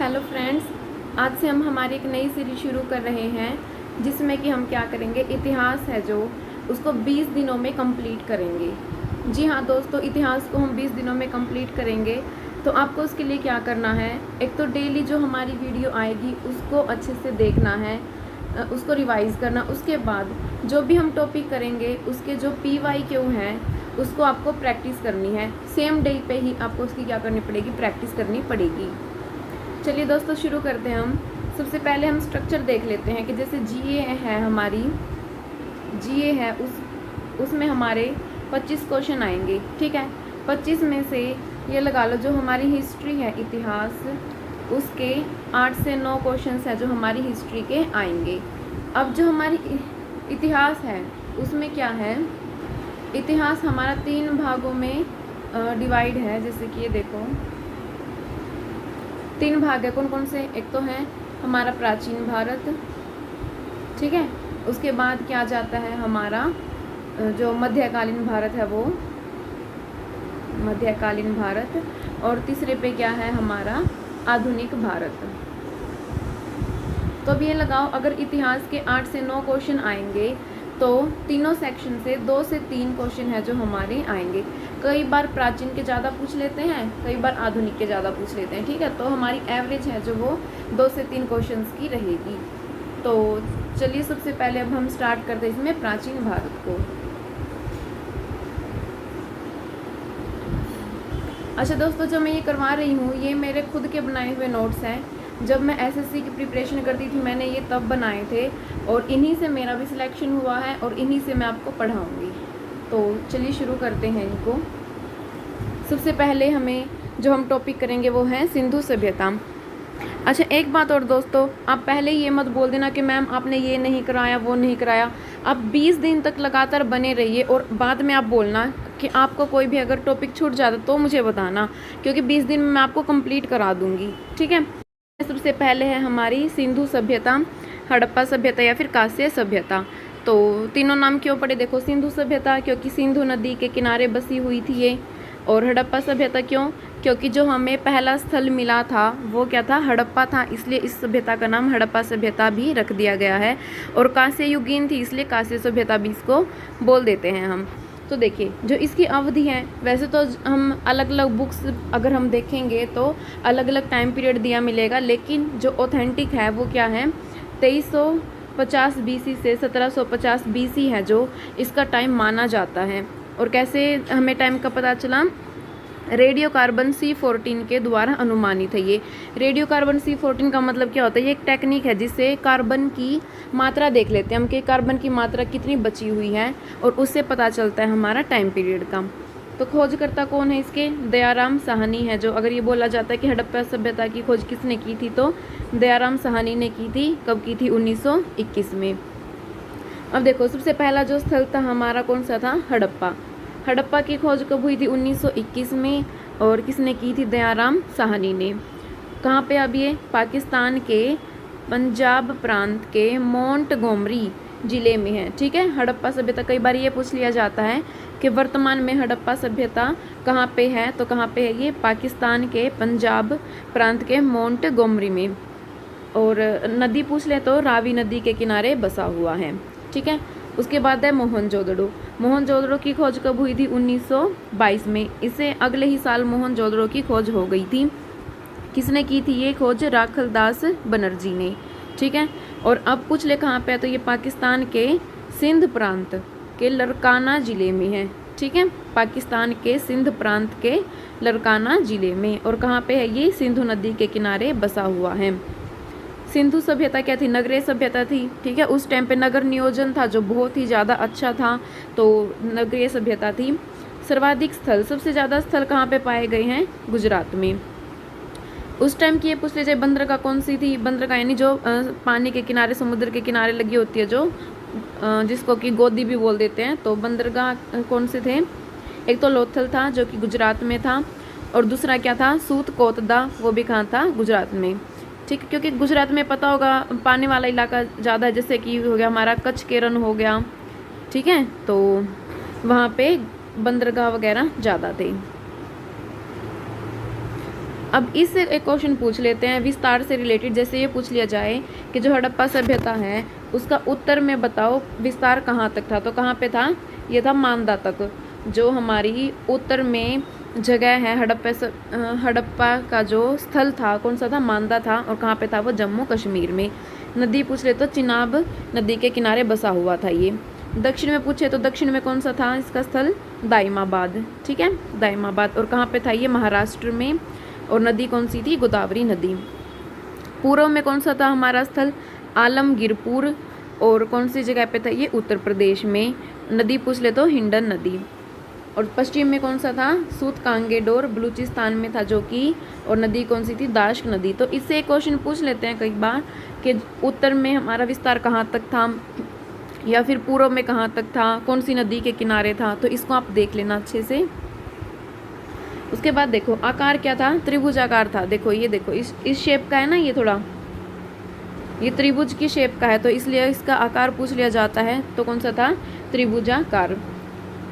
Hello friends, आज से हम हमारी एक नई सीरीज शुरू कर रहे हैं जिसमें कि हम क्या करेंगे, इतिहास है जो उसको 20 दिनों में कंप्लीट करेंगे। जी हाँ दोस्तों, इतिहास को हम 20 दिनों में कंप्लीट करेंगे। तो आपको उसके लिए क्या करना है, एक तो डेली जो हमारी वीडियो आएगी उसको अच्छे से देखना है, उसको रिवाइज़ करना। उसके बाद जो भी हम टॉपिक करेंगे उसके जो PYQ हैं उसको आपको प्रैक्टिस करनी है। सेम डे पे ही आपको उसकी क्या करनी पड़ेगी, प्रैक्टिस करनी पड़ेगी। चलिए दोस्तों शुरू करते हैं हम। सबसे पहले हम स्ट्रक्चर देख लेते हैं कि जैसे GA है, हमारी GA है उसमें हमारे 25 क्वेश्चन आएंगे। ठीक है, 25 में से ये लगा लो जो हमारी हिस्ट्री है, इतिहास, उसके 8 से 9 क्वेश्चंस हैं जो हमारी हिस्ट्री के आएंगे। अब जो हमारी इतिहास है उसमें क्या है, इतिहास हमारा 3 भागों में डिवाइड है। जैसे कि ये देखो 3 भाग है, कौन कौन से, एक तो है हमारा प्राचीन भारत, ठीक है, उसके बाद क्या जाता है हमारा जो मध्यकालीन भारत है वो मध्यकालीन भारत, और तीसरे पे क्या है हमारा आधुनिक भारत। तो अब ये लगाओ, अगर इतिहास के 8 से 9 क्वेश्चन आएंगे तो तीनों सेक्शन से 2 से 3 क्वेश्चन है जो हमारे आएंगे। कई बार प्राचीन के ज़्यादा पूछ लेते हैं, कई बार आधुनिक के ज़्यादा पूछ लेते हैं। ठीक है, तो हमारी एवरेज है जो वो 2 से 3 क्वेश्चंस की रहेगी। तो चलिए सबसे पहले अब हम स्टार्ट करते हैं इसमें प्राचीन भारत को। अच्छा दोस्तों, जो मैं ये करवा रही हूँ ये मेरे खुद के बनाए हुए नोट्स हैं। जब मैं SSC की प्रिपरेशन करती थी मैंने ये तब बनाए थे, और इन्हीं से मेरा भी सिलेक्शन हुआ है और इन्हीं से मैं आपको पढ़ाऊँगी। तो चलिए शुरू करते हैं इनको। सबसे पहले हमें जो हम टॉपिक करेंगे वो है सिंधु सभ्यता। अच्छा एक बात और दोस्तों, आप पहले ये मत बोल देना कि मैम आपने ये नहीं कराया वो नहीं कराया। आप 20 दिन तक लगातार बने रहिए और बाद में आप बोलना कि आपको कोई भी अगर टॉपिक छूट जाता तो मुझे बताना, क्योंकि 20 दिन में मैं आपको कंप्लीट करा दूँगी। ठीक है, सबसे पहले है हमारी सिंधु सभ्यता, हड़प्पा सभ्यता या फिर कांस्य सभ्यता। तो तीनों नाम क्यों पड़े, देखो सिंधु सभ्यता क्योंकि सिंधु नदी के किनारे बसी हुई थी ये, और हड़प्पा सभ्यता क्यों, क्योंकि जो हमें पहला स्थल मिला था वो क्या था, हड़प्पा था, इसलिए इस सभ्यता का नाम हड़प्पा सभ्यता भी रख दिया गया है। और कांस्य युगीन थी इसलिए कांस्य सभ्यता भी इसको बोल देते हैं हम। तो देखिए जो इसकी अवधि है, वैसे तो हम अलग अलग बुक्स अगर हम देखेंगे तो अलग अलग टाइम पीरियड दिया मिलेगा, लेकिन जो ऑथेंटिक है वो क्या है, 2350 BC से 1750 BC है जो इसका टाइम माना जाता है। और कैसे हमें टाइम का पता चला, रेडियो कार्बन C14 के द्वारा अनुमानित है ये। रेडियो कार्बन C14 का मतलब क्या होता है, ये एक टेक्निक है जिससे कार्बन की मात्रा देख लेते हैं हम कि कार्बन की मात्रा कितनी बची हुई है, और उससे पता चलता है हमारा टाइम पीरियड का। तो खोजकर्ता कौन है इसके, दयाराम साहनी है। जो अगर ये बोला जाता है कि हड़प्पा सभ्यता की खोज किसने की थी तो दयाराम साहनी ने की थी। कब की थी, 1921 में। अब देखो सबसे पहला जो स्थल था हमारा कौन सा था, हड़प्पा। हड़प्पा की खोज कब हुई थी, 1921 में, और किसने की थी, दयाराम साहनी ने। कहाँ पे, अब ये पाकिस्तान के पंजाब प्रांत के मोंटगोमरी ज़िले में है। ठीक है, हड़प्पा सभ्यता, कई बार ये पूछ लिया जाता है कि वर्तमान में हड़प्पा सभ्यता कहाँ पे है, तो कहाँ पे है ये, पाकिस्तान के पंजाब प्रांत के मोंटगोमरी में। और नदी पूछ ले तो रावी नदी के किनारे बसा हुआ है। ठीक है, उसके बाद है मोहनजोदड़ो। मोहनजोदड़ो की खोज कब हुई थी, 1922 में। इसे अगले ही साल मोहनजोदड़ो की खोज हो गई थी। किसने की थी ये खोज, राखलदास बनर्जी ने। ठीक है, और अब पूछ ले कहाँ पे है, तो ये पाकिस्तान के सिंध प्रांत के लरकाना ज़िले में है। ठीक है, पाकिस्तान के सिंध प्रांत के लरकाना ज़िले में। और कहाँ पे है ये, सिंधु नदी के किनारे बसा हुआ है। सिंधु सभ्यता क्या थी, नगरीय सभ्यता थी। ठीक है, उस टाइम पे नगर नियोजन था जो बहुत ही ज़्यादा अच्छा था, तो नगरीय सभ्यता थी। सर्वाधिक स्थल, सबसे ज़्यादा स्थल कहाँ पे पाए गए हैं, गुजरात में। उस टाइम की ये पूछ लीजिए बंदरगाह कौन सी थी, बंदरगाह यानी जो पानी के किनारे, समुद्र के किनारे लगी होती है, जो जिसको कि गोदी भी बोल देते हैं। तो बंदरगाह कौन से थे, एक तो लोथल था जो कि गुजरात में था, और दूसरा क्या था, सूत कोतदा, वो भी कहाँ था, गुजरात में। ठीक है, क्योंकि गुजरात में पता होगा पानी वाला इलाका ज़्यादा है, जैसे कि हो गया हमारा कच्छ केरन हो गया। ठीक है, तो वहाँ पे बंदरगाह वगैरह ज़्यादा थे। अब इससे एक क्वेश्चन पूछ लेते हैं विस्तार से रिलेटेड। जैसे ये पूछ लिया जाए कि जो हड़प्पा सभ्यता है उसका उत्तर में बताओ विस्तार कहाँ तक था, तो कहाँ पे था, ये था मांदा तक। जो हमारी उत्तर में जगह है हड़प्पा का जो स्थल था कौन सा था, मांदा था। और कहाँ पे था वो, जम्मू कश्मीर में। नदी पूछ ले तो चिनाब नदी के किनारे बसा हुआ था ये। दक्षिण में पूछे तो दक्षिण में कौन सा था इसका स्थल, दाइमाबाद, ठीक है, दाइमाबाद। और कहाँ पे था ये, महाराष्ट्र में। और नदी कौन सी थी, गोदावरी नदी। पूर्व में कौन सा था हमारा स्थल, आलमगीरपुर। और कौन सी जगह पे था ये, उत्तर प्रदेश में। नदी पूछ ले तो हिंडन नदी। और पश्चिम में कौन सा था, सूतकांगेडोर बलूचिस्तान में था जो कि। और नदी कौन सी थी, दाश्क नदी। तो इससे एक क्वेश्चन पूछ लेते हैं कई बार कि उत्तर में हमारा विस्तार कहाँ तक था, या फिर पूर्व में कहाँ तक था, कौन सी नदी के किनारे था। तो इसको आप देख लेना अच्छे से। उसके बाद देखो आकार क्या था, त्रिभुजाकार था। देखो ये देखो इस शेप का है ना, ये थोड़ा ये त्रिभुज की शेप का है, तो इसलिए इसका आकार पूछ लिया जाता है। तो कौन सा था, त्रिभुजाकार।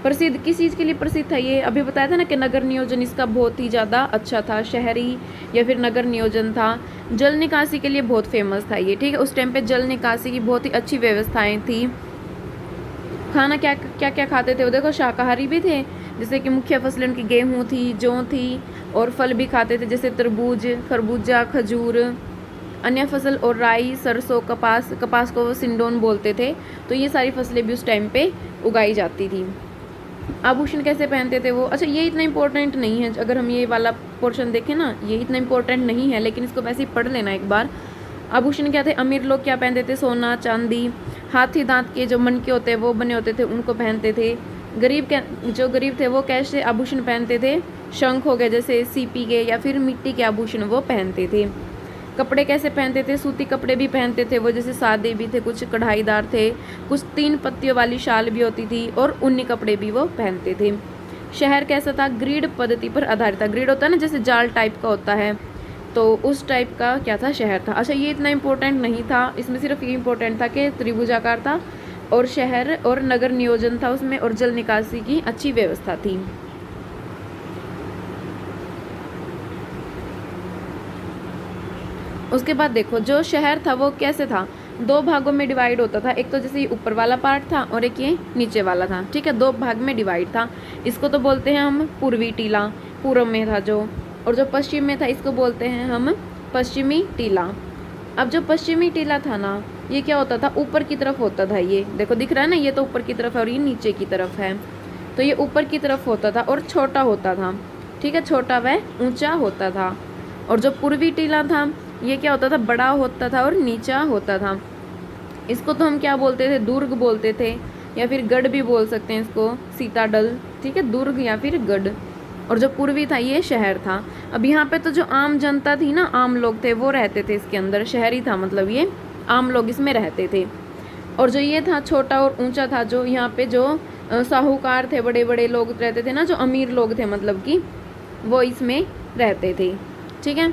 प्रसिद्ध किस चीज़ के लिए प्रसिद्ध था ये, अभी बताया था ना कि नगर नियोजन इसका बहुत ही ज़्यादा अच्छा था, शहरी या फिर नगर नियोजन था। जल निकासी के लिए बहुत फेमस था ये, ठीक है। उस टाइम पे जल निकासी की बहुत ही अच्छी व्यवस्थाएं थी। खाना क्या क्या क्या खाते थे वो, देखो शाकाहारी भी थे, जैसे कि मुख्य फसलें उनकी गेहूँ थी, जौ थी। और फल भी खाते थे जैसे तरबूज, खरबूजा, खजूर। अन्य फसल और राई, सरसों, कपास को वो सिंडोन बोलते थे। तो ये सारी फसलें भी उस टाइम पे उगाई जाती थी। आभूषण कैसे पहनते थे वो, अच्छा ये इतना इंपॉर्टेंट नहीं है। अगर हम ये वाला पोर्शन देखें ना, ये इतना इंपॉर्टेंट नहीं है, लेकिन इसको वैसे ही पढ़ लेना एक बार। आभूषण क्या थे, अमीर लोग क्या पहनते थे, सोना चांदी। हाथी दांत के जो मनके होते हैं वो बने होते थे, उनको पहनते थे। जो गरीब थे वो कैसे आभूषण पहनते थे, शंख हो गए जैसे सीपी के, या फिर मिट्टी के आभूषण वो पहनते थे। कपड़े कैसे पहनते थे, सूती कपड़े भी पहनते थे वो, जैसे सादे भी थे, कुछ कढ़ाईदार थे, कुछ 3 पत्तियों वाली शाल भी होती थी। और ऊनी कपड़े भी वो पहनते थे। शहर कैसा था, ग्रिड पद्धति पर आधारित था। ग्रिड होता है ना जैसे जाल टाइप का होता है, तो उस टाइप का क्या था, शहर था। अच्छा ये इतना इंपॉर्टेंट नहीं था, इसमें सिर्फ ये इंपॉर्टेंट था कि त्रिभुजाकार था और शहर और नगर नियोजन था उसमें, और जल निकासी की अच्छी व्यवस्था थी। उसके बाद देखो जो शहर था वो कैसे था, 2 भागों में डिवाइड होता था। एक तो जैसे ये ऊपर वाला पार्ट था और एक ये नीचे वाला था, ठीक है, 2 भाग में डिवाइड था। इसको तो बोलते हैं हम पूर्वी टीला, पूर्व में था जो। और जो पश्चिम में था इसको बोलते हैं हम पश्चिमी टीला। अब जो पश्चिमी टीला था ना, ये क्या होता था, ऊपर की तरफ होता था। ये देखो दिख रहा है ना, ये तो ऊपर की तरफ है और ये नीचे की तरफ है। तो ये ऊपर की तरफ होता था और छोटा होता था, ठीक है, छोटा व ऊंचा होता था। और जो पूर्वी टीला था ये क्या होता था, बड़ा होता था और नीचा होता था। इसको तो हम क्या बोलते थे, दुर्ग बोलते थे, या फिर गढ़ भी बोल सकते हैं इसको, सीताडल, ठीक है, दुर्ग या फिर गढ़। और जो पूर्वी था ये शहर था। अब यहाँ पे तो जो आम जनता थी ना, आम लोग थे वो रहते थे इसके अंदर। शहरी था मतलब ये, आम लोग इसमें रहते थे। और जो ये था छोटा और ऊंचा था, जो यहाँ पे जो साहूकार थे, बड़े बड़े लोग रहते थे ना, जो अमीर लोग थे मतलब कि, वो इसमें रहते थे, ठीक है।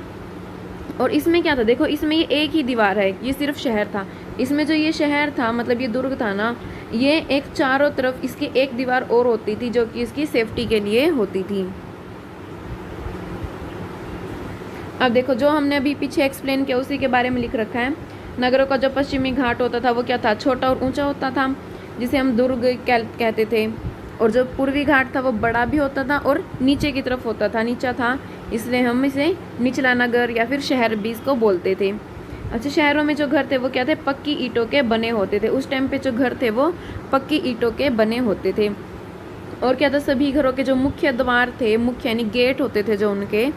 और इसमें क्या था, देखो इसमें ये एक ही दीवार है, ये सिर्फ शहर था। इसमें जो ये शहर था मतलब ये दुर्ग था ना, ये एक चारों तरफ इसकी एक दीवार और होती थी जो कि इसकी सेफ्टी के लिए होती थी। अब देखो जो हमने अभी पीछे एक्सप्लेन किया उसी के बारे में लिख रखा है। नगरों का जो पश्चिमी घाट होता था वो क्या था, छोटा और ऊंचा होता था, जिसे हम दुर्ग कहते थे। और जो पूर्वी घाट था वो बड़ा भी होता था और नीचे की तरफ होता था, नीचा था, इसलिए हम इसे निचला नगर या फिर शहर भी इसको बोलते थे। अच्छा शहरों में जो घर थे वो क्या थे, पक्की ईंटों के बने होते थे। उस टाइम पे जो घर थे वो पक्की ईंटों के बने होते थे। और क्या था, सभी घरों के जो मुख्य द्वार थे, मुख्य यानी गेट होते थे जो उनके,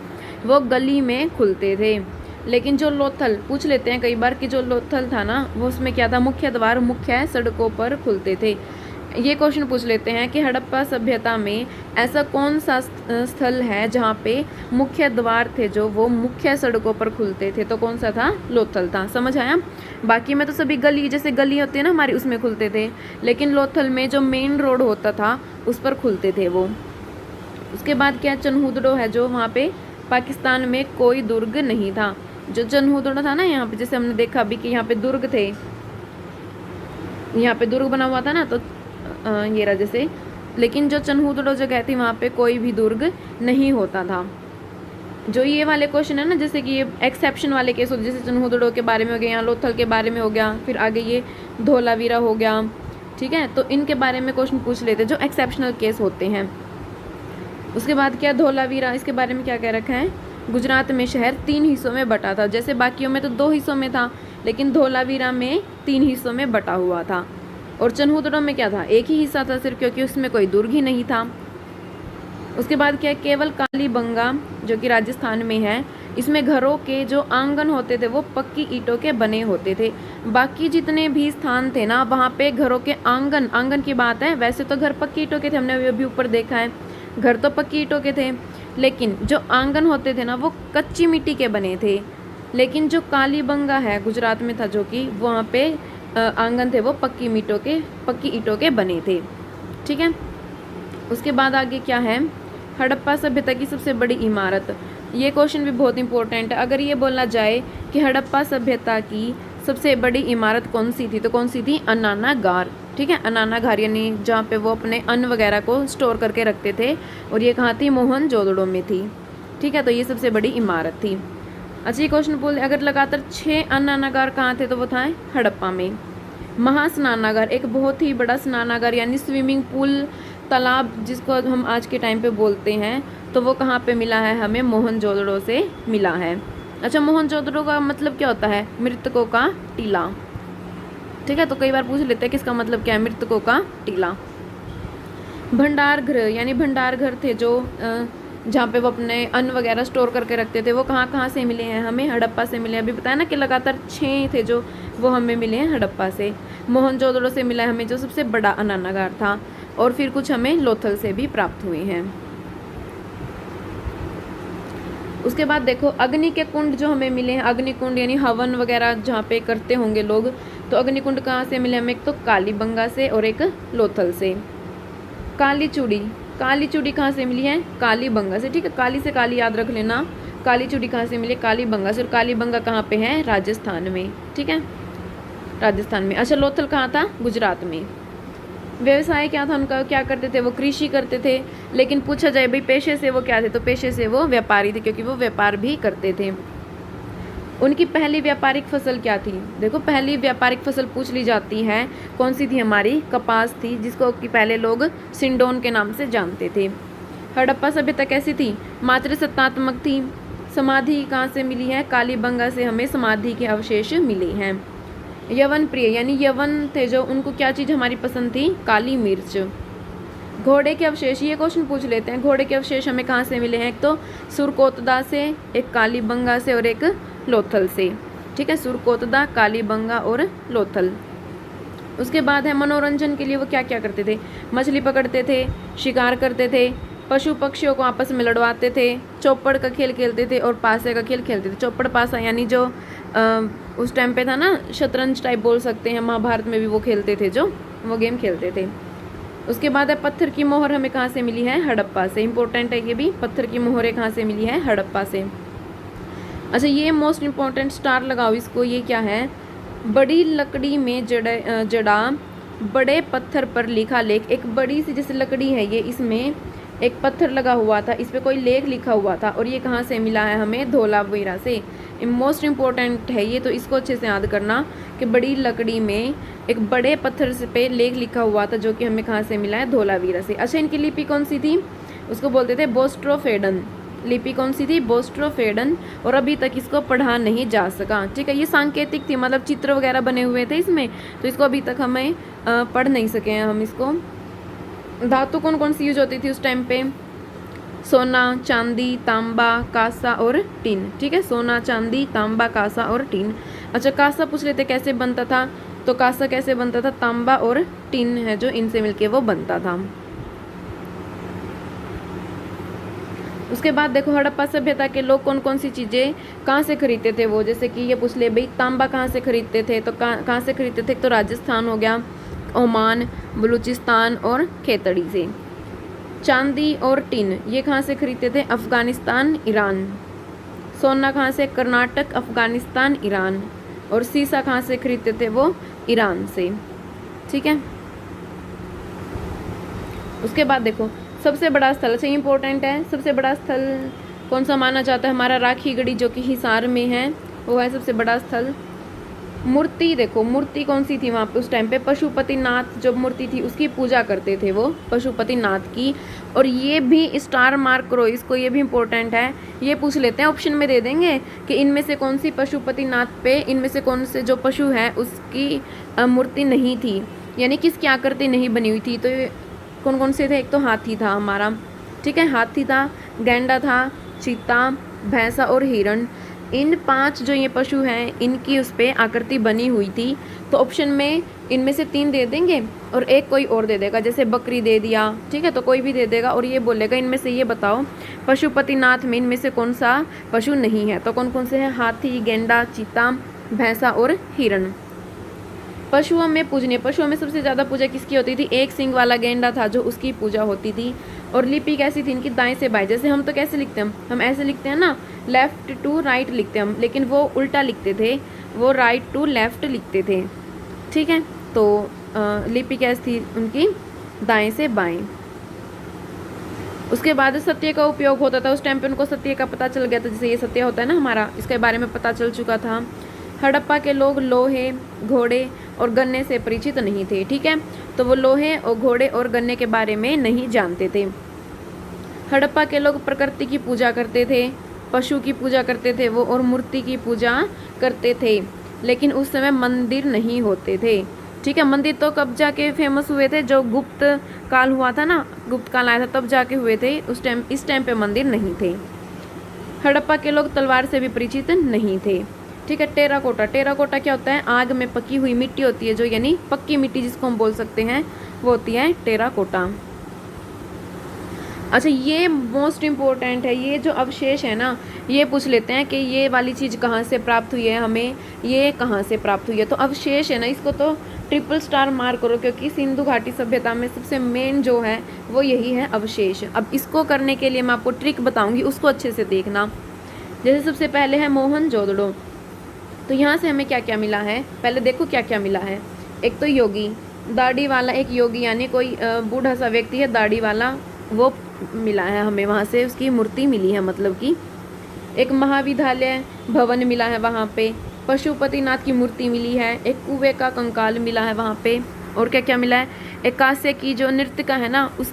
वो गली में खुलते थे। लेकिन जो लोथल पूछ लेते हैं कई बार कि जो लोथल था ना, वो उसमें क्या था, मुख्य द्वार मुख्य सड़कों पर खुलते थे। ये क्वेश्चन पूछ लेते हैं कि हड़प्पा सभ्यता में ऐसा कौन सा स्थल है जहाँ पे मुख्य द्वार थे जो वो मुख्य सड़कों पर खुलते थे, तो कौन सा था, लोथल था। समझ आया। बाकी में तो सभी गली, जैसे गली होती है ना हमारी, उसमें खुलते थे, लेकिन लोथल में जो मेन रोड होता था उस पर खुलते थे वो। उसके बाद क्या, चनहुदड़ो है जो, वहाँ पे पाकिस्तान में कोई दुर्ग नहीं था। जो चनहुदड़ो था ना यहाँ पे, जैसे हमने देखा अभी कि यहाँ पे दुर्ग थे, यहाँ पे दुर्ग बना हुआ था ना, तो ये रहा जैसे, लेकिन जो चनहुदड़ो जगह थी वहाँ पे कोई भी दुर्ग नहीं होता था। जो ये वाले क्वेश्चन है ना, जैसे कि ये एक्सेप्शन वाले केस होते हैं, जैसे चन्हूदड़ो के बारे में हो गया, यहाँ लोथल के बारे में हो गया, फिर आगे ये धोलावीरा हो गया, ठीक है, तो इनके बारे में क्वेश्चन पूछ लेते जो एक्सेप्शनल केस होते हैं। उसके बाद क्या धोलावीरा, इसके बारे में क्या कह रखा है, गुजरात में शहर 3 हिस्सों में बटा था। जैसे बाकियों में तो 2 हिस्सों में था, लेकिन धोलावीरा में 3 हिस्सों में बटा हुआ था। और चन्हूदड़ो में क्या था, एक ही हिस्सा था सिर्फ, क्योंकि उसमें कोई दुर्ग ही नहीं था। उसके बाद क्या, केवल कालीबंगा जो कि राजस्थान में है, इसमें घरों के जो आंगन होते थे वो पक्की ईंटों के बने होते थे। बाकी जितने भी स्थान थे ना, वहाँ पे घरों के आंगन की बात है, वैसे तो घर पक्की ईंटों के थे, हमने अभी ऊपर देखा है, घर तो पक्की ईंटों के थे, लेकिन जो आंगन होते थे ना वो कच्ची मिट्टी के बने थे। लेकिन जो कालीबंगा है गुजरात में था, जो कि वहाँ पे आंगन थे वो पक्की ईंटों के बने थे, ठीक है। उसके बाद आगे क्या है, हड़प्पा सभ्यता की सबसे बड़ी इमारत। ये क्वेश्चन भी बहुत इंपॉर्टेंट है। अगर ये बोला जाए कि हड़प्पा सभ्यता की सबसे बड़ी इमारत कौन सी थी, तो कौन सी थी, अन्नानागार, ठीक है। अन्नानागार यानी जहाँ पे वो अपने अन्न वगैरह को स्टोर करके रखते थे, और ये कहाँ थी, मोहनजोदड़ो में थी, ठीक है। तो ये सबसे बड़ी इमारत थी। अच्छा, ये क्वेश्चन बोल, अगर लगातार 6 अन्नानागार कहाँ थे, तो वो था हड़प्पा में। महास्नानागार, एक बहुत ही बड़ा स्नानागार यानी स्विमिंग पूल, तालाब जिसको हम आज के टाइम पे बोलते हैं, तो वो कहाँ पे मिला है, हमें मोहनजोदड़ो से मिला है। अच्छा, मोहनजोदड़ो का मतलब क्या होता है, मृतकों का टीला, ठीक है। तो कई बार पूछ लेते हैं किसका मतलब क्या है, मृतकों का टीला। भंडार गृह यानी भंडार घर थे जो जहाँ पे वो अपने अन्न वगैरह स्टोर करके रखते थे, वो कहाँ से मिले हैं, हमें हड़प्पा से मिले हैं। अभी बताया ना कि लगातार 6 थे जो, वो हमें मिले हैं हड़प्पा से। मोहनजोदड़ो से मिला है हमें जो सबसे बड़ा अन्नानागार था, और फिर कुछ हमें लोथल से भी प्राप्त हुए हैं। उसके बाद देखो, अग्नि के कुंड जो हमें मिले हैं, अग्निकुंड यानी हवन वगैरह जहाँ पे करते होंगे लोग, तो अग्निकुंड कहाँ से मिले हमें, एक तो कालीबंगा से और एक लोथल से। काली चूड़ी कहाँ से मिली है, कालीबंगा से, ठीक है। काली से काली याद रख लेना, काली चूड़ी कहाँ से मिली, कालीबंगा से। और कालीबंगा कहाँ पे है, राजस्थान में, ठीक है, राजस्थान में। अच्छा, लोथल कहाँ था, गुजरात में। व्यवसाय क्या था उनका, क्या करते थे, वो कृषि करते थे। लेकिन पूछा जाए भाई पेशे से वो क्या थे, तो पेशे से वो व्यापारी थे, क्योंकि वो व्यापार भी करते थे। उनकी पहली व्यापारिक फसल क्या थी, देखो पहली व्यापारिक फसल पूछ ली जाती है, कौन सी थी, हमारी कपास थी, जिसको कि पहले लोग सिंडोन के नाम से जानते थे। हड़प्पा सभ्यता कैसी थी, मात्र सत्तात्मक थी। समाधि कहाँ से मिली है, कालीबंगा से हमें समाधि के अवशेष मिले हैं। यवन प्रिय यानी यवन थे जो, उनको क्या चीज़ हमारी पसंद थी, काली मिर्च। घोड़े के अवशेष, ये क्वेश्चन पूछ लेते हैं, घोड़े के अवशेष हमें कहाँ से मिले हैं, एक तो सुरकोतदा से, एक कालीबंगा से और एक लोथल से, ठीक है। सुरकोतदा, कालीबंगा और लोथल। उसके बाद है मनोरंजन के लिए वो क्या क्या करते थे, मछली पकड़ते थे, शिकार करते थे, पशु पक्षियों को आपस में लड़वाते थे, चौपड़ का खेल खेलते थे और पासे का खेल खेलते थे। चौपड़ पासा यानी जो उस टाइम पे था ना, शतरंज टाइप बोल सकते हैं, महाभारत में भी वो खेलते थे, जो वो गेम खेलते थे। उसके बाद है पत्थर की मोहर हमें कहाँ से मिली है, हड़प्पा से। इंपॉर्टेंट है ये भी, पत्थर की मोहरें कहाँ से मिली है, हड़प्पा से। अच्छा, ये मोस्ट इम्पॉर्टेंट, स्टार लगाओ इसको, ये क्या है, बड़ी लकड़ी में जड़ा बड़े पत्थर पर लिखा लेख। एक बड़ी सी जैसे लकड़ी है ये, इसमें एक पत्थर लगा हुआ था, इस पर कोई लेख लिखा हुआ था, और ये कहाँ से मिला है हमें, धोलावीरा से। मोस्ट इम्पॉर्टेंट है ये, तो इसको अच्छे से याद करना कि बड़ी लकड़ी में एक बड़े पत्थर से पे लेख लिखा हुआ था, जो कि हमें कहाँ से मिला है, धोलावीरा से। अच्छा, इनकी लिपि कौन सी थी, उसको बोलते थे बोस्ट्रोफेडन। लिपि कौन सी थी, बोस्ट्रोफेडन, और अभी तक इसको पढ़ा नहीं जा सका, ठीक है। ये सांकेतिक थी, मतलब चित्र वगैरह बने हुए थे इसमें, तो इसको अभी तक हमें पढ़ नहीं सके हैं हम इसको। धातु कौन कौन सी यूज होती थी उस टाइम पे, सोना, चांदी, तांबा, कांसा और टिन, ठीक है। सोना, चांदी, तांबा, कांसा और टिन। अच्छा, कांसा पूछ लेते कैसे बनता था, तो कांसा कैसे बनता था, तांबा और टिन है जो, इनसे मिलके वो बनता था। उसके बाद देखो, हड़प्पा सभ्यता के लोग कौन कौन सी चीज़ें कहाँ से खरीदते थे वो, जैसे कि ये पूछ ले भाई, तांबा कहाँ से खरीदते थे, तो कहाँ से खरीदते थे, तो राजस्थान हो गया, ओमान, बलूचिस्तान और खेतड़ी से। चांदी और टिन ये कहाँ से खरीदते थे, अफ़गानिस्तान, ईरान। सोना कहाँ से, कर्नाटक, अफ़गानिस्तान, ईरान। और सीसा कहाँ से खरीदते थे वो, ईरान से, ठीक है। उसके बाद देखो, सबसे बड़ा स्थल, अच्छा इंपॉर्टेंट है, सबसे बड़ा स्थल कौन सा माना जाता है हमारा? राखीगढ़ी, जो कि हिसार में है, वो है सबसे बड़ा स्थल। मूर्ति देखो, मूर्ति कौन सी थी वहाँ पे उस टाइम पे? पशुपतिनाथ जो मूर्ति थी उसकी पूजा करते थे वो, पशुपतिनाथ की। और ये भी स्टार मार्क करो इसको, ये भी इम्पोर्टेंट है। ये पूछ लेते हैं, ऑप्शन में दे देंगे कि इनमें से कौन सी पशुपतिनाथ पे, इनमें से कौन से जो पशु है उसकी मूर्ति नहीं थी, यानी किसकी आकृति नहीं बनी हुई थी। तो ये कौन कौन से थे? एक तो हाथी था हमारा, ठीक है, हाथी था, गैंडा था, चीता, भैंसा और हिरण। इन 5 जो ये पशु हैं इनकी उस पर आकृति बनी हुई थी। तो ऑप्शन में इनमें से 3 दे देंगे और एक कोई और दे देगा, जैसे बकरी दे दिया, ठीक है, तो कोई भी दे देगा और ये बोलेगा इनमें से ये बताओ पशुपतिनाथ में इनमें से कौन सा पशु नहीं है। तो कौन कौन से हैं? हाथी, गेंडा, चीता, भैंसा और हिरण। पशुओं में पूजनीय, पशुओं में सबसे ज़्यादा पूजा किसकी होती थी? एक सिंग वाला गेंडा था जो उसकी पूजा होती थी। और लिपि कैसी थी इनकी? दाएं से बाएं। जैसे हम तो कैसे लिखते हैं, हम ऐसे लिखते हैं ना, लेफ्ट टू राइट लिखते हैं हम, लेकिन वो उल्टा लिखते थे, वो राइट टू लेफ्ट लिखते थे, ठीक है। तो लिपि कैसी थी उनकी? दाएं से बाएं। उसके बाद सत्य का उपयोग होता था, उस टाइम पे उनको सत्य का पता चल गया था, जैसे ये सत्य होता है ना हमारा, इसके बारे में पता चल चुका था। हड़प्पा के लोग लोहे, घोड़े और गन्ने से परिचित नहीं थे, ठीक है, तो वो लोहे और घोड़े और गन्ने के बारे में नहीं जानते थे। हड़प्पा के लोग प्रकृति की पूजा करते थे, पशु की पूजा करते थे वो, और मूर्ति की पूजा करते थे, लेकिन उस समय मंदिर नहीं होते थे, ठीक है। मंदिर तो कब जाके फेमस हुए थे? जो गुप्त काल हुआ था ना, गुप्त काल आया था तब जाके हुए थे, उस टाइम, इस टाइम पे मंदिर नहीं थे। हड़प्पा के लोग तलवार से भी परिचित नहीं थे, ठीक है। टेराकोटा, टेराकोटा क्या होता है? आग में पकी हुई मिट्टी होती है जो, यानी पक्की मिट्टी जिसको हम बोल सकते हैं, वो होती है टेराकोटा। अच्छा, ये मोस्ट इम्पोर्टेंट है, ये जो अवशेष है ना, ये पूछ लेते हैं कि ये वाली चीज़ कहाँ से प्राप्त हुई है, हमें ये कहाँ से प्राप्त हुई है। तो अवशेष है ना, इसको तो ट्रिपल स्टार मार्क करो, क्योंकि सिंधु घाटी सभ्यता में सबसे मेन जो है वो यही है, अवशेष। अब इसको करने के लिए मैं आपको ट्रिक बताऊंगी, उसको अच्छे से देखना। जैसे सबसे पहले है मोहनजोदड़ो, तो यहाँ से हमें क्या क्या मिला है, पहले देखो क्या क्या मिला है। एक तो योगी, दाढ़ी वाला एक योगी, यानी कोई बूढ़ा सा व्यक्ति है दाढ़ी वाला, वो मिला है हमें, वहाँ से उसकी मूर्ति मिली है, मतलब कि एक महाविद्यालय भवन मिला है वहाँ पे, पशुपतिनाथ की मूर्ति मिली है, एक कुएं का कंकाल मिला है वहाँ पे, और क्या क्या मिला है? एक कांसे की जो नृत्यिका है ना, उस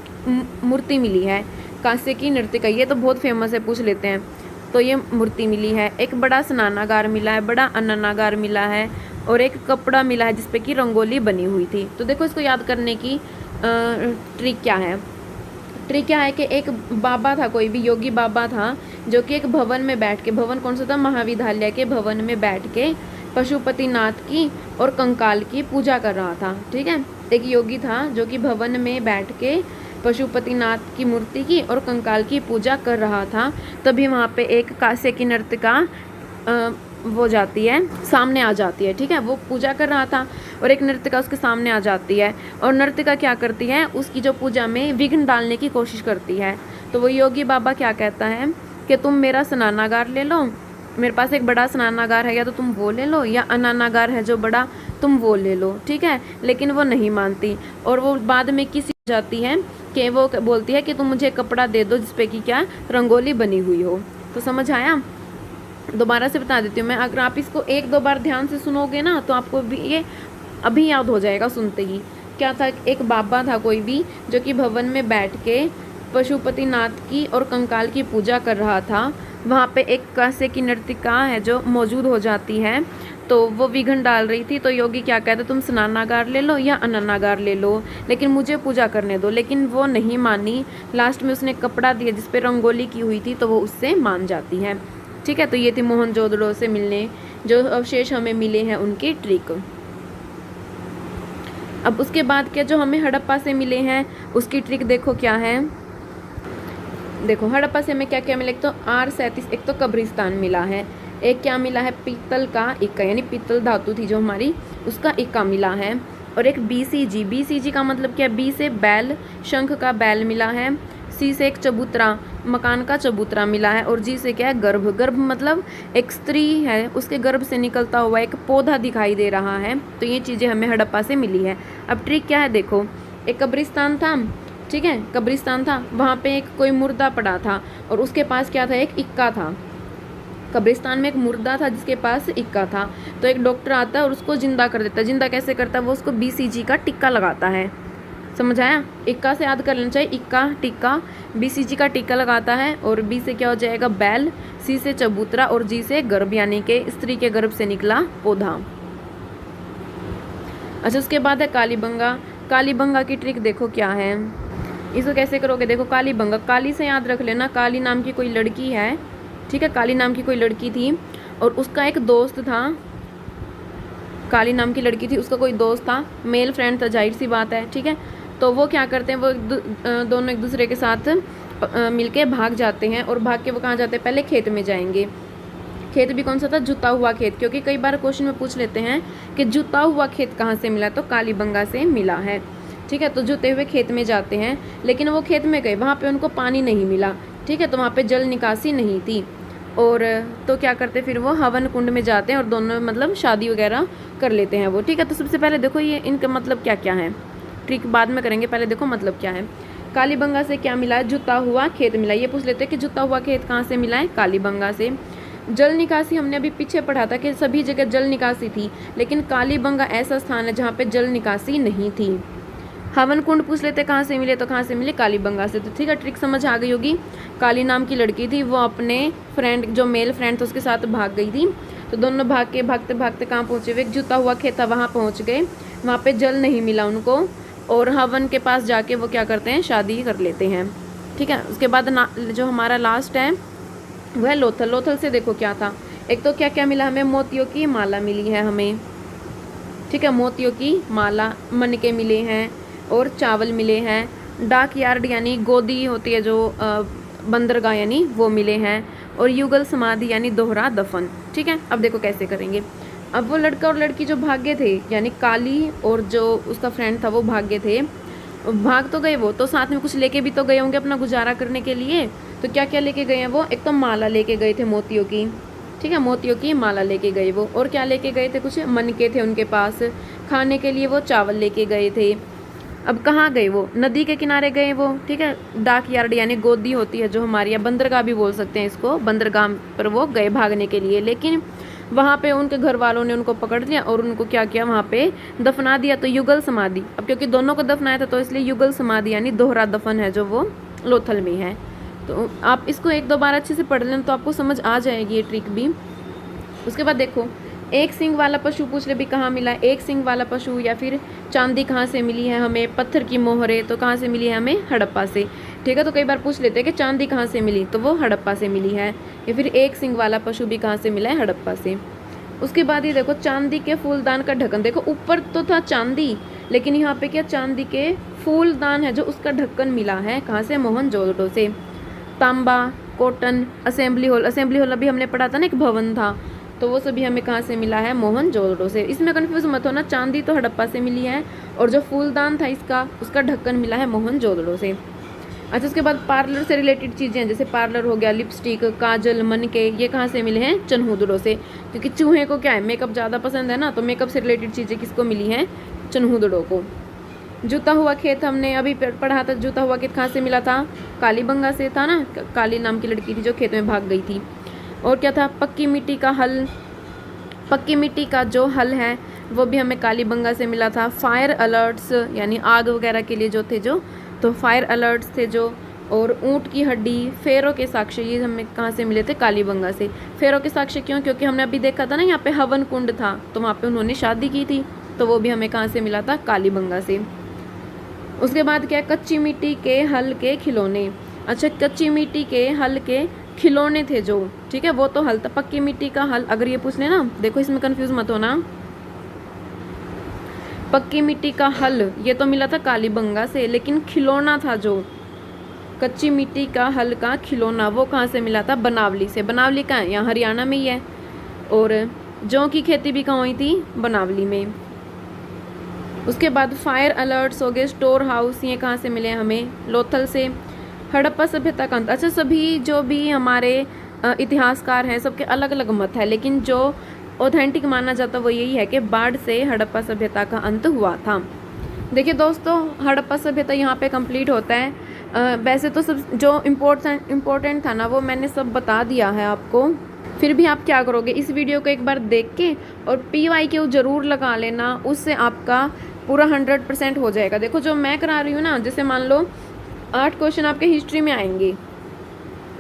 मूर्ति मिली है, कांसे की नृत्यिका, ये तो बहुत फेमस है, पूछ लेते हैं, तो ये मूर्ति मिली है। एक बड़ा स्नानागार मिला है, बड़ा अन्नागार मिला है, और एक कपड़ा मिला है जिसपे कि रंगोली बनी हुई थी। तो देखो इसको याद करने की ट्रिक क्या है? ट्रिक क्या है कि एक बाबा था, कोई भी योगी बाबा था, जो कि एक भवन में बैठ के, भवन कौन सा था? महाविद्यालय के भवन में बैठ के पशुपतिनाथ की और कंकाल की पूजा कर रहा था, ठीक है। एक योगी था जो कि भवन में बैठ के पशुपतिनाथ की मूर्ति की और कंकाल की पूजा कर रहा था। तभी वहाँ पे एक कांसे की नर्तिका वो जाती है, सामने आ जाती है, ठीक है। वो पूजा कर रहा था और एक नर्तिका उसके सामने आ जाती है, और नर्तिका क्या करती है? उसकी जो पूजा में विघ्न डालने की कोशिश करती है। तो वो योगी बाबा क्या कहता है कि तुम मेरा स्नानागार ले लो, मेरे पास एक बड़ा स्नानागार है, या तो तुम वो ले लो, या अन्नागार है जो बड़ा, तुम वो ले लो, ठीक है। लेकिन वो नहीं मानती, और वो बाद में किसी जाती है कि वो बोलती है कि तुम मुझे कपड़ा दे दो जिसपे कि क्या रंगोली बनी हुई हो। तो समझ आया? दोबारा से बता देती हूँ मैं, अगर आप इसको 1-2 बार ध्यान से सुनोगे ना तो आपको भी ये अभी याद हो जाएगा सुनते ही। क्या था? एक बाबा था कोई भी, जो कि भवन में बैठ के पशुपतिनाथ की और कंकाल की पूजा कर रहा था। वहाँ पे एक कांसे की नर्तिका है जो मौजूद हो जाती है, तो वो विघ्न डाल रही थी। तो योगी क्या कहता, तुम स्नानागार ले लो या अन्नागार ले लो, लेकिन मुझे पूजा करने दो। लेकिन वो नहीं मानी, लास्ट में उसने कपड़ा दिया जिस पे रंगोली की हुई थी, तो वो उससे मान जाती है, ठीक है। तो ये थी मोहनजोदड़ो से मिलने जो अवशेष हमें मिले हैं उनकी ट्रिक। अब उसके बाद क्या जो हमें हड़प्पा से मिले हैं उसकी ट्रिक देखो क्या है। देखो हड़प्पा से हमें क्या क्या मिला, एक तो R37, एक तो कब्रिस्तान मिला है, एक क्या मिला है, पीतल का इक्का, यानी पीतल धातु थी जो हमारी, उसका इक्का मिला है, और एक BCG, BCG का मतलब क्या, B से बैल, शंख का बैल मिला है, C से एक चबूतरा, मकान का चबूतरा मिला है, और G से क्या है, गर्भ, गर्भ मतलब एक स्त्री है, उसके गर्भ से निकलता हुआ एक पौधा दिखाई दे रहा है। तो ये चीज़ें हमें हड़प्पा से मिली है। अब ट्रिक क्या है देखो, एक कब्रिस्तान था, ठीक है, कब्रिस्तान था, वहाँ पे एक कोई मुर्दा पड़ा था और उसके पास क्या था, एक इक्का था। कब्रिस्तान में एक मुर्दा था जिसके पास इक्का था। तो एक डॉक्टर आता है और उसको जिंदा कर देता है। जिंदा कैसे करता है, वो उसको BCG का टिक्का लगाता है। समझ आया? इक्का से याद कर लेना चाहिए, इक्का टिक्का, BCG का टिक्का लगाता है। और B से क्या हो जाएगा, बैल, C से चबूतरा और G से गर्भ, यानी कि स्त्री के गर्भ से निकला पौधा। अच्छा, उसके बाद है कालीबंगा। कालीबंगा की ट्रिक देखो क्या है, इसको कैसे करोगे। देखो कालीबंगा, काली से याद रख लेना, काली नाम की कोई लड़की है, ठीक है, काली नाम की कोई लड़की थी और उसका एक दोस्त था। काली नाम की लड़की थी, उसका कोई दोस्त था, मेल फ्रेंड था, जाहिर सी बात है, ठीक है। तो वो क्या करते हैं, वो दोनों एक दूसरे के साथ मिलके भाग जाते हैं और भाग के वो कहाँ जाते हैं, पहले खेत में जाएंगे। खेत भी कौन सा था, जुता हुआ खेत, क्योंकि कई बार क्वेश्चन में पूछ लेते हैं कि जुता हुआ खेत कहाँ से मिला, तो कालीबंगा से मिला है, ठीक है। तो जुते हुए खेत में जाते हैं, लेकिन वो खेत में गए, वहाँ पे उनको पानी नहीं मिला, ठीक है, तो वहाँ पे जल निकासी नहीं थी। और तो क्या करते, फिर वो हवन कुंड में जाते हैं और दोनों मतलब शादी वगैरह कर लेते हैं वो, ठीक है। तो सबसे पहले देखो ये इनका मतलब क्या क्या है, ट्रिक बाद में करेंगे, पहले देखो मतलब क्या है। कालीबंगा से क्या मिला है, जुता हुआ खेत मिला। ये पूछ लेते हैं कि जुता हुआ खेत कहाँ से मिला है, कालीबंगा से। जल निकासी हमने अभी पीछे पढ़ा था कि सभी जगह जल निकासी थी, लेकिन कालीबंगा ऐसा स्थान है जहाँ पे जल निकासी नहीं थी। हवन कुंड पूछ लेते कहाँ से मिले, तो कहाँ से मिले, कालीबंगा से। तो ठीक है, ट्रिक समझ आ गई होगी। काली नाम की लड़की थी, वो अपने फ्रेंड जो मेल फ्रेंड था उसके साथ भाग गई थी। तो दोनों भागते भागते कहाँ पहुँचे हुए, एक जुता हुआ खेत था वहाँ पहुँच गए। वहाँ पे जल नहीं मिला उनको और हवन के पास जाके वो क्या करते हैं, शादी कर लेते हैं, ठीक है। उसके बाद जो हमारा लास्ट है वह लोथल। लोथल से देखो क्या था, एक तो क्या क्या मिला हमें, मोतियों की माला मिली है हमें, ठीक है, मोतियों की माला, मनके मिले हैं और चावल मिले हैं। डाक यार्ड यानी गोदी होती है जो बंदरगाह यानी वो मिले हैं और युगल समाधि यानी दोहरा दफन, ठीक है। अब देखो कैसे करेंगे। अब वो लड़का और लड़की जो भागे थे, यानी काली और जो उसका फ्रेंड था वो भागे थे, भाग तो गए वो, तो साथ में कुछ लेके भी तो गए होंगे अपना गुजारा करने के लिए। तो क्या क्या लेके गए हैं वो, एक तो माला लेके गए थे मोतियों की, ठीक है, मोतियों की माला लेके गए वो। और क्या लेके गए थे, कुछ मनके थे उनके पास, खाने के लिए वो चावल लेके गए थे। अब कहाँ गए वो, नदी के किनारे गए वो, ठीक है। डाक यार्ड यानी गोदी होती है जो हमारी, या बंदरगाह भी बोल सकते हैं इसको, बंदरगाह पर वो गए भागने के लिए, लेकिन वहाँ पे उनके घर वालों ने उनको पकड़ लिया और उनको क्या किया, वहाँ पे दफना दिया। तो युगल समाधि, अब क्योंकि दोनों को दफनाया था तो इसलिए युगल समाधि यानी दोहरा दफन है जो वो लोथल में है। तो आप इसको एक दो बार अच्छे से पढ़ लें तो आपको समझ आ जाएगी ये ट्रिक भी। उसके बाद देखो, एक सिंग वाला पशु पूछ ले भी कहाँ मिला, एक सिंग वाला पशु, या फिर चांदी कहाँ से मिली है हमें, पत्थर की मोहरें तो कहाँ से मिली है हमें, हड़प्पा से, ठीक है। तो कई बार पूछ लेते हैं कि चांदी कहाँ से मिली, तो वो हड़प्पा से मिली है। या फिर एक सिंग वाला पशु भी कहाँ से मिला है, हड़प्पा से। उसके बाद ये देखो, चांदी के फूलदान का ढक्कन, देखो ऊपर तो था चांदी, लेकिन यहाँ पे क्या, चांदी के फूलदान है जो उसका ढक्कन मिला है कहाँ से, मोहनजोदड़ो से। तांबा, cotton, assembly hall, assembly hall अभी हमने पढ़ा था ना, एक भवन था, तो वो सभी हमें कहाँ से मिला है, मोहनजोदड़ो से। इसमें कंफ्यूज मत होना, चांदी तो हड़प्पा से मिली है और जो फूलदान था इसका, उसका ढक्कन मिला है मोहनजोदड़ो से। अच्छा, उसके बाद पार्लर से रिलेटेड चीज़ें, जैसे पार्लर हो गया, लिपस्टिक, काजल, मनके, ये कहाँ से मिले हैं, चन्हूदड़ो से, क्योंकि चूहे को क्या है, मेकअप ज़्यादा पसंद है ना, तो मेकअप से रिलेटेड चीज़ें किसको मिली हैं, चन्हूदड़ो को। जूता हुआ खेत हमने अभी पढ़ा था, जूता हुआ खेत कहाँ से मिला था, कालीबंगा से था ना, काली नाम की लड़की थी जो खेत में भाग गई थी। और क्या था, पक्की मिट्टी का हल, पक्की मिट्टी का जो हल है वो भी हमें कालीबंगा से मिला था। फायर अलर्ट्स यानी आग वगैरह के लिए जो थे जो, तो फायर अलर्ट्स थे जो। और ऊँट की हड्डी, फेरों के साक्ष्य, ये हमें कहाँ से मिले थे, कालीबंगा से। फेरों के साक्ष्य क्यों, क्योंकि हमने अभी देखा था ना यहाँ पे हवन कुंड था, तो वहाँ पे उन्होंने शादी की थी, तो वो भी हमें कहाँ से मिला था, कालीबंगा से। उसके बाद क्या, कच्ची मिट्टी के हल के खिलौने। अच्छा, कच्ची मिट्टी के हल के खिलौने थे जो, ठीक है, वो तो हल था। पक्की मिट्टी का हल अगर ये पूछ लेना, देखो इसमें कंफ्यूज मत होना, पक्की मिट्टी का हल ये तो मिला था कालीबंगा से, लेकिन खिलौना था जो कच्ची मिट्टी का हल का खिलौना, वो कहाँ से मिला था, बनावली से। बनावली कहाँ है, यहाँ हरियाणा में ही है। और जौ की खेती भी कहाँ हुई थी, बनावली में। उसके बाद फायर अलर्ट्स हो गए, स्टोर हाउस, ये कहाँ से मिले हमें, लोथल से। हड़प्पा सभ्यता का अंत, अच्छा सभी जो भी हमारे इतिहासकार हैं सबके अलग अलग मत है, लेकिन जो ऑथेंटिक माना जाता वो यही है कि बाढ़ से हड़प्पा सभ्यता का अंत हुआ था। देखिए दोस्तों, हड़प्पा सभ्यता यहाँ पे कंप्लीट होता है। वैसे तो सब जो इम्पोर्टेंट था ना वो मैंने सब बता दिया है आपको। फिर भी आप क्या करोगे, इस वीडियो को एक बार देख के और PYQ ज़रूर लगा लेना, उससे आपका पूरा 100% हो जाएगा। देखो जो मैं करा रही हूँ ना, जैसे मान लो 8 क्वेश्चन आपके हिस्ट्री में आएंगे,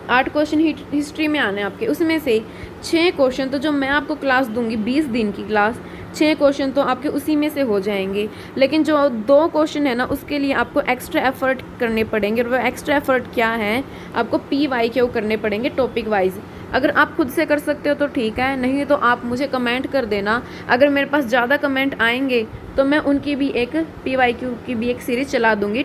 8 क्वेश्चन हिस्ट्री में आने आपके, उसमें से 6 क्वेश्चन तो जो मैं आपको क्लास दूंगी 20 दिन की क्लास, 6 क्वेश्चन तो आपके उसी में से हो जाएंगे। लेकिन जो 2 क्वेश्चन है ना उसके लिए आपको एक्स्ट्रा एफर्ट करने पड़ेंगे। और वो एक्स्ट्रा एफर्ट क्या है, आपको PYQ करने पड़ेंगे टॉपिक वाइज। अगर आप खुद से कर सकते हो तो ठीक है, नहीं तो आप मुझे कमेंट कर देना। अगर मेरे पास ज़्यादा कमेंट आएंगे तो मैं उनकी भी एक PYQ की भी एक सीरीज़ चला दूँगी।